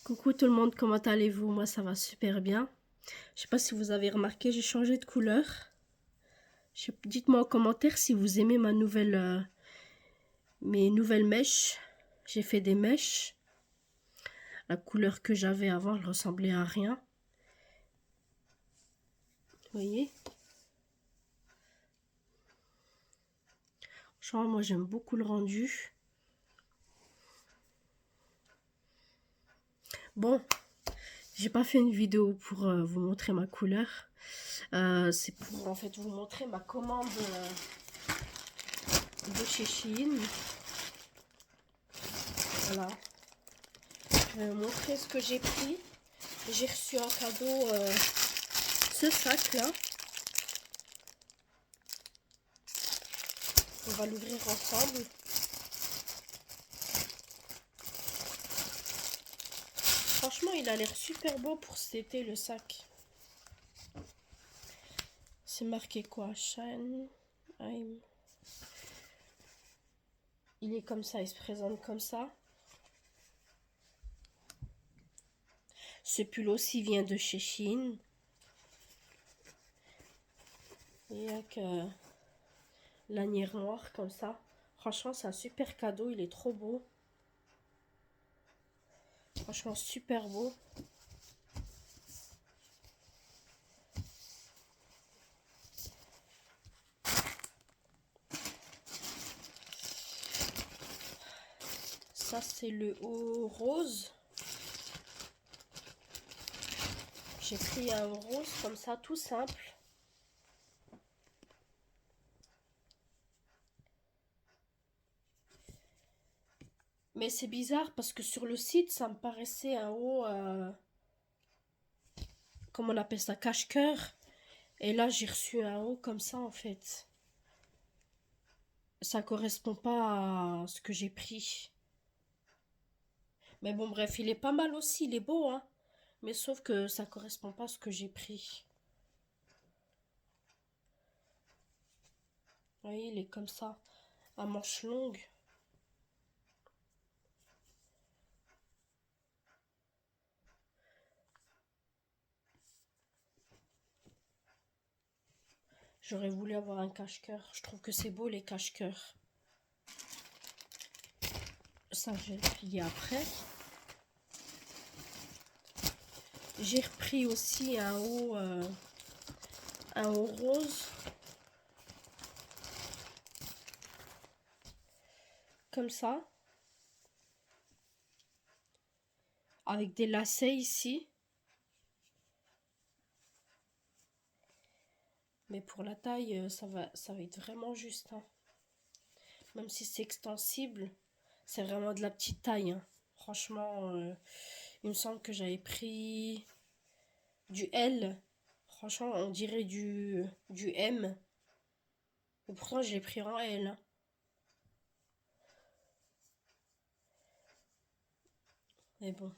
Coucou tout le monde, comment allez-vous? Moi ça va super bien. Je sais pas si vous avez remarqué, j'ai changé de couleur. Dites-moi en commentaire si vous aimez mes nouvelles mèches. J'ai fait des mèches. La couleur que j'avais avant, elle ressemblait à rien. Vous voyez? Franchement, moi j'aime beaucoup le rendu. Bon, j'ai pas fait une vidéo pour vous montrer ma couleur. C'est pour en fait vous montrer ma commande de chez Shein. Voilà. Je vais vous montrer ce que j'ai pris. J'ai reçu en cadeau ce sac là. On va l'ouvrir ensemble. Franchement, il a l'air super beau pour cet été, le sac. C'est marqué quoi? Shine. Il est comme ça, il se présente comme ça. Ce pull aussi vient de chez Shein. Et avec lanière noire comme ça. Franchement, c'est un super cadeau, il est trop beau. Franchement, super beau. Ça, c'est le haut rose. J'ai pris un rose comme ça, tout simple. Mais c'est bizarre parce que sur le site, ça me paraissait un haut, comment on appelle ça, cache-cœur. Et là, j'ai reçu un haut comme ça, en fait. Ça correspond pas à ce que j'ai pris. Mais bon, bref, il est pas mal aussi, il est beau, hein. Mais sauf que ça correspond pas à ce que j'ai pris. Vous voyez, il est comme ça, à manches longues. J'aurais voulu avoir un cache-cœur. Je trouve que c'est beau, les cache-cœurs. Ça, je vais le plier après. J'ai repris aussi un haut rose. Comme ça. Avec des lacets ici. Mais pour la taille, ça va être vraiment juste. Hein. Même si c'est extensible, c'est vraiment de la petite taille. Hein. Franchement, il me semble que j'avais pris du L. Franchement, on dirait du M. Et pourtant, je l'ai pris en L. Hein. Mais bon.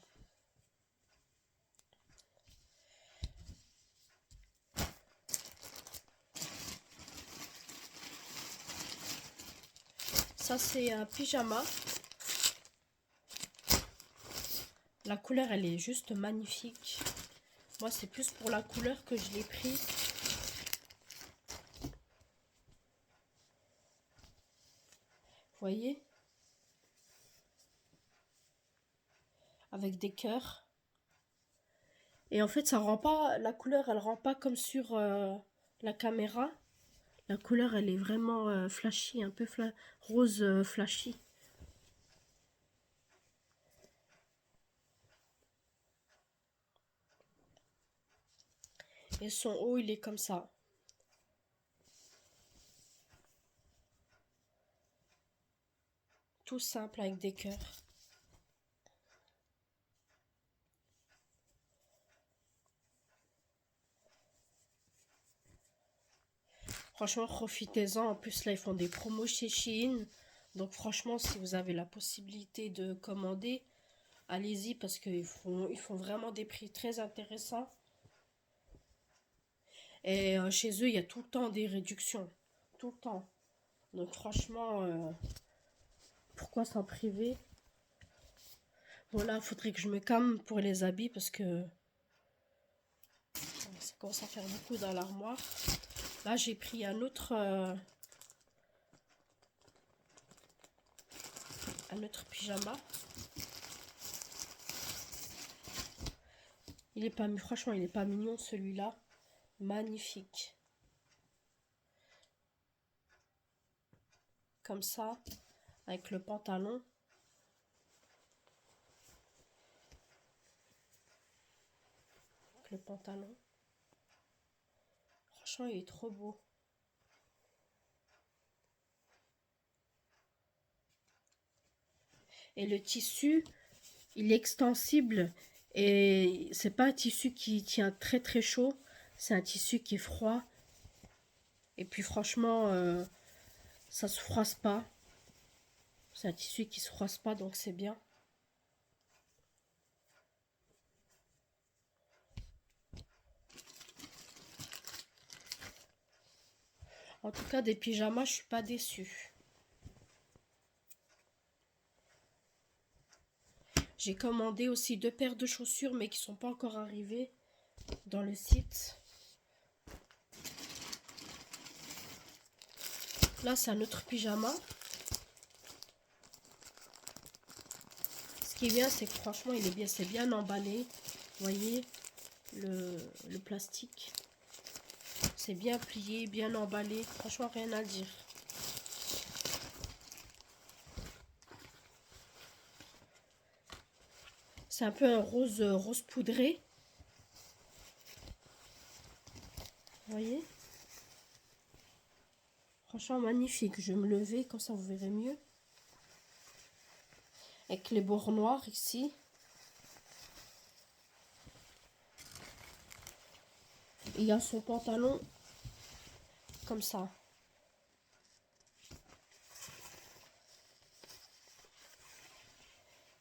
Ça, c'est un pyjama. La couleur, elle est juste magnifique. Moi, c'est plus pour la couleur que je l'ai pris. Vous voyez? Avec des cœurs. Et en fait, ça rend pas, la couleur, elle rend pas comme sur la caméra. La couleur, elle est vraiment flashy, un peu rose flashy. Et son haut, il est comme ça. Tout simple avec des cœurs. Franchement, profitez-en. En plus, là, ils font des promos chez Shein. Donc, franchement, si vous avez la possibilité de commander, allez-y parce qu'ils font vraiment des prix très intéressants. Et chez eux, il y a tout le temps des réductions. Tout le temps. Donc, franchement, pourquoi s'en priver? Voilà, faudrait que je me calme pour les habits parce que ça commence à faire beaucoup dans l'armoire. Là, j'ai pris un autre pyjama. Il est pas, franchement, il est pas mignon celui-là. Magnifique. Comme ça, avec le pantalon. Avec le pantalon. Franchement, il est trop beau. Et le tissu, il est extensible. Et c'est pas un tissu qui tient très très chaud. C'est un tissu qui est froid. Et puis franchement, ça se froisse pas. C'est un tissu qui se froisse pas, donc c'est bien. En tout cas, des pyjamas, je suis pas déçue. J'ai commandé aussi 2 paires de chaussures, mais qui sont pas encore arrivées dans le site. Là, c'est un autre pyjama. Ce qui est bien, c'est que franchement, il est bien, c'est bien emballé. Vous voyez le plastique. C'est bien plié, bien emballé. Franchement, rien à dire. C'est un peu un rose poudré. Vous voyez? Franchement, magnifique. Je vais me lever, comme ça vous verrez mieux. Avec les bords noirs ici. Il y a son pantalon comme ça.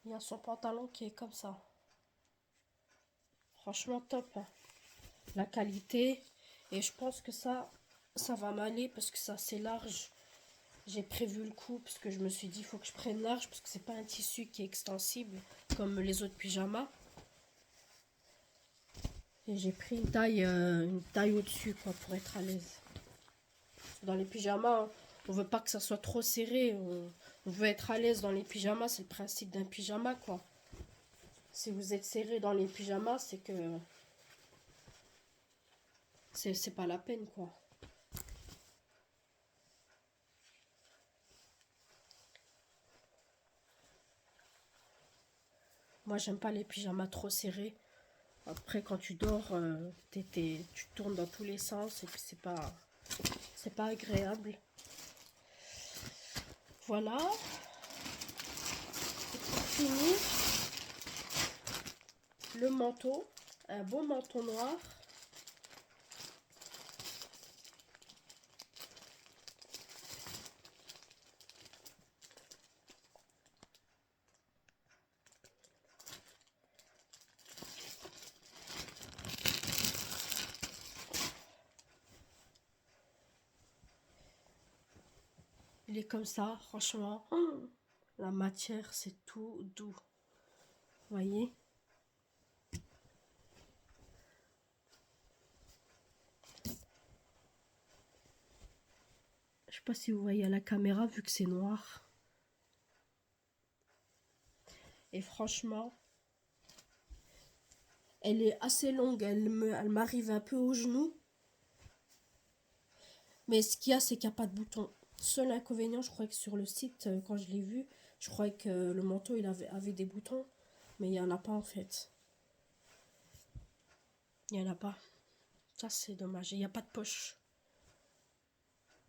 Il y a son pantalon qui est comme ça. Franchement top, hein. La qualité. Et je pense que ça va m'aller parce que c'est assez large. J'ai prévu le coup parce que je me suis dit il faut que je prenne large parce que c'est pas un tissu qui est extensible comme les autres pyjamas. Et j'ai pris une taille au-dessus quoi pour être à l'aise. Dans les pyjamas, on veut pas que ça soit trop serré. On veut être à l'aise dans les pyjamas, c'est le principe d'un pyjama quoi. Si vous êtes serré dans les pyjamas, c'est que c'est pas la peine quoi. Moi, j'aime pas les pyjamas trop serrés. Après, quand tu dors, tu tournes dans tous les sens et puis c'est pas agréable. Voilà. Et pour finir, le manteau, un beau manteau noir. Il est comme ça, franchement. La matière, c'est tout doux. Vous voyez? Je sais pas si vous voyez à la caméra vu que c'est noir. Et franchement, elle est assez longue. Elle m'arrive un peu au genou. Mais ce qu'il y a, c'est qu'il n'y a pas de bouton. Seul inconvénient, je crois que sur le site, quand je l'ai vu, je croyais que le manteau, il avait des boutons. Mais il n'y en a pas en fait. Il n'y en a pas. Ça, c'est dommage. Il n'y a pas de poche.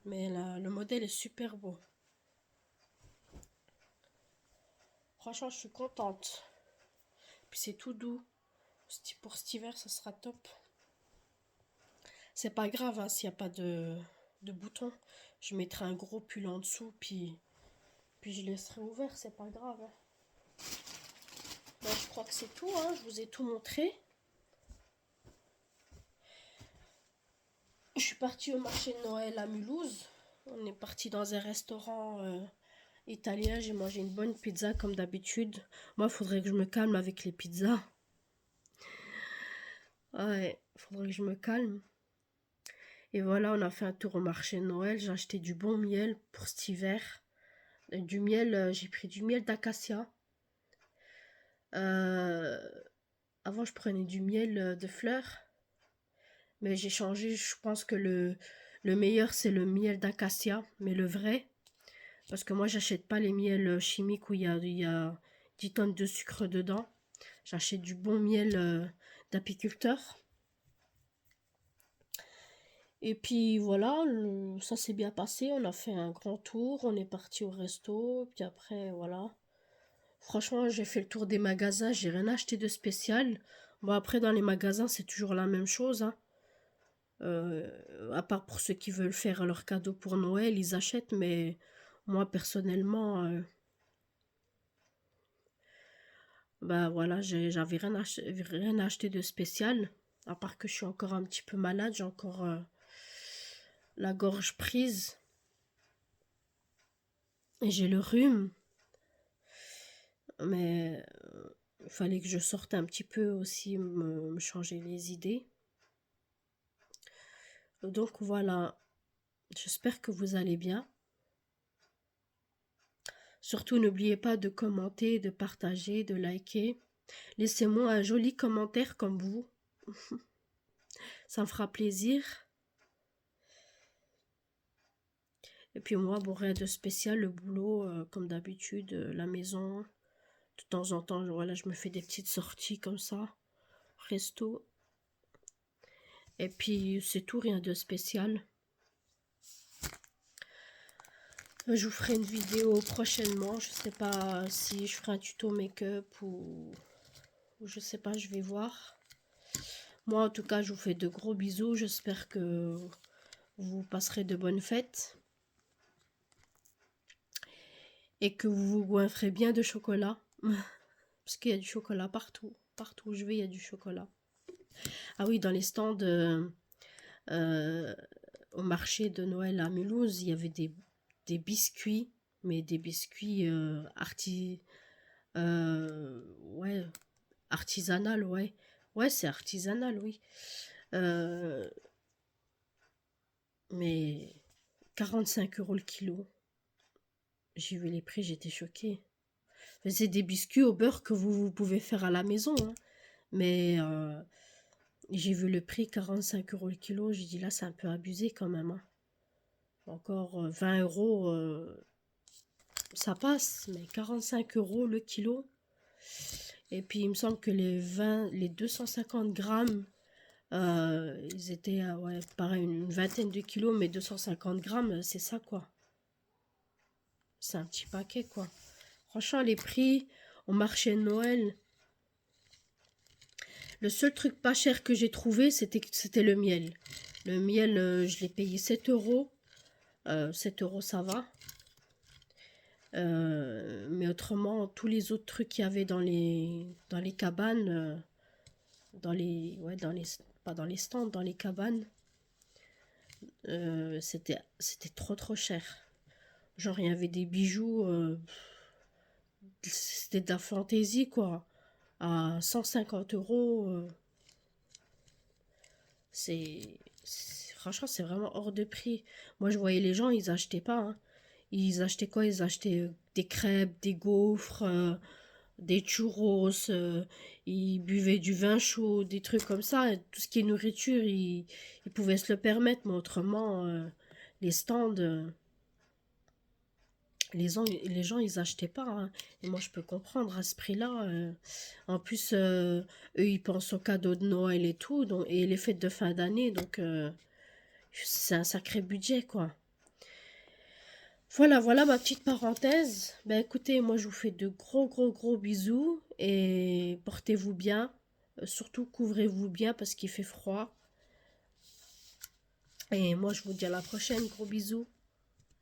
Mais le modèle est super beau. Franchement, je suis contente. Puis c'est tout doux. Pour cet hiver, ça sera top. C'est pas grave hein, s'il n'y a pas de boutons. Je mettrai un gros pull en dessous, puis je laisserai ouvert, c'est pas grave. Hein. Ben, je crois que c'est tout, hein. Je vous ai tout montré. Je suis partie au marché de Noël à Mulhouse. On est parti dans un restaurant italien. J'ai mangé une bonne pizza comme d'habitude. Moi, il faudrait que je me calme avec les pizzas. Ouais, il faudrait que je me calme. Et voilà, on a fait un tour au marché de Noël. J'ai acheté du bon miel pour cet hiver. Du miel, j'ai pris du miel d'acacia. Euh, Avant, je prenais du miel de fleurs. Mais j'ai changé. Je pense que le meilleur, c'est le miel d'acacia. Mais le vrai. Parce que moi, j'achète pas les miels chimiques où il y a 10 tonnes de sucre dedans. J'achète du bon miel d'apiculteur. Et puis voilà, ça s'est bien passé. On a fait un grand tour. On est parti au resto. Puis après, voilà. Franchement, j'ai fait le tour des magasins. J'ai rien acheté de spécial. Bon, après, dans les magasins, c'est toujours la même chose, hein. À part pour ceux qui veulent faire leur cadeau pour Noël, ils achètent. Mais moi, personnellement, bah voilà, j'avais rien acheté de spécial. À part que je suis encore un petit peu malade. J'ai encore la gorge prise. Et j'ai le rhume. Mais il fallait que je sorte un petit peu aussi, me changer les idées. Donc voilà, j'espère que vous allez bien. Surtout, n'oubliez pas de commenter, de partager, de liker. Laissez-moi un joli commentaire comme vous. Ça me fera plaisir. Et puis moi, bon, rien de spécial, le boulot, comme d'habitude, la maison. De temps en temps, voilà, je me fais des petites sorties comme ça. Resto. Et puis c'est tout, rien de spécial. Je vous ferai une vidéo prochainement. Je sais pas si je ferai un tuto make-up ou je sais pas, je vais voir. Moi, en tout cas, je vous fais de gros bisous. J'espère que vous passerez de bonnes fêtes et que vous vous goinfrez bien de chocolat. Parce qu'il y a du chocolat partout. Partout où je vais, il y a du chocolat. Ah oui, dans les stands au marché de Noël à Mulhouse, il y avait des biscuits, mais des biscuits ouais, artisanal, ouais. Ouais, c'est artisanal, oui. Euh, mais 45 € le kilo. J'ai vu les prix, j'étais choquée. C'est des biscuits au beurre que vous pouvez faire à la maison, hein. Mais j'ai vu le prix, 45 € le kilo. J'ai dit là, c'est un peu abusé quand même, hein. Encore 20 €, ça passe, mais 45 € le kilo. Et puis il me semble que les 250 grammes, ils étaient à, ouais, pareil, une vingtaine de kilos, mais 250 grammes, c'est ça quoi. C'est un petit paquet quoi. Franchement, les prix au marché de Noël, le seul truc pas cher que j'ai trouvé, c'était le miel. Le miel, je l'ai payé 7 €. 7 € ça va. Mais autrement, tous les autres trucs qu'il y avait dans les cabanes, ouais, pas dans les stands, dans les cabanes, c'était trop cher. Genre, il y avait des bijoux, c'était de la fantaisie, quoi. À 150 €, franchement, c'est vraiment hors de prix. Moi, je voyais les gens, ils achetaient pas, hein. Ils achetaient quoi? Ils achetaient des crêpes, des gaufres, des churros, ils buvaient du vin chaud, des trucs comme ça. Et tout ce qui est nourriture, ils pouvaient se le permettre, mais autrement, les stands, les gens, ils achetaient pas, hein. Et moi, je peux comprendre à ce prix-là. En plus, eux, ils pensent aux cadeaux de Noël et tout, donc, et les fêtes de fin d'année, donc c'est un sacré budget, quoi. Voilà, voilà ma petite parenthèse. Ben écoutez, moi je vous fais de gros bisous et portez-vous bien. Surtout couvrez-vous bien parce qu'il fait froid. Et moi je vous dis à la prochaine, gros bisous.